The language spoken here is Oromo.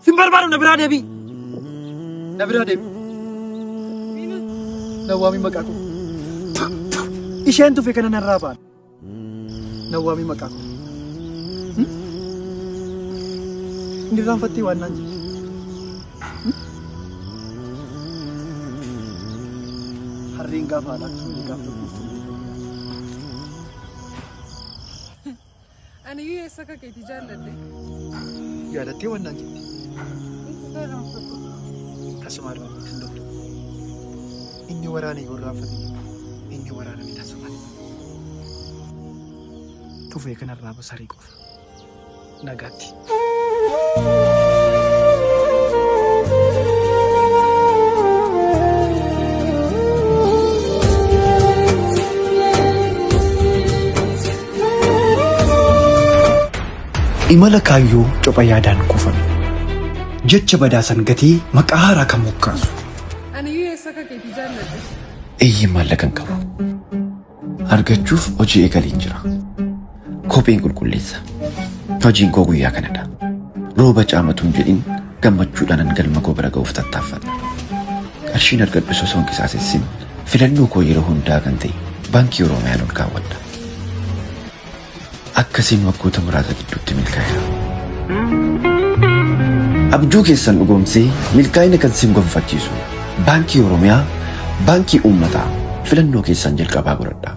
Simbarbaadu na biraa deebii. Na biraa deebii. Nawwaamii maqaa koo. Isheen tufe kana narraa baana. Nawwaamii maqaa koo. Inni irraanfattee waan naan jedhe. Harreen gaafa haadhaa akkasumas gaafa tokko. Ani iyyuu eessa akka keetii jaalladhe. Yaadattee waan naan jette. Tasuma irraanfattee hin danda'u. Inni waraana yoo irraanfatte inni waraana ni tasuma. Tufee kanarraa basarii qofa. Nagaatti. Imala kaayyoo copha yaadaan kuufame. Jecha badaasan gatii maqaa haaraa kan mokkaasu. Ani iyyuu eessa akka keetii jaalladhe. Eeyyee maallaqan qabu. Argachuuf hojii eegaliin jira. Kopheen qulqulleessa. Hojiin koo guyyaa kanadha. Rooba caamatuun jedhin gammachuudhaan galma koo bira ga'uuf tattaaffadha. Qarshiin argadhu osoo hin qisaasessin filannoo koo yeroo hundaa kan ta'e baankii Oromiyaan ol kaawwadha. Akkasiin waggoota muraasa gidduutti milkaa'eera. Abjuu keessan dhugoomsee milkaa'ina kan sin gonfachiisu baankii Oromiyaa, baankii uummataa filannoo keessan jalqabaa godhadha.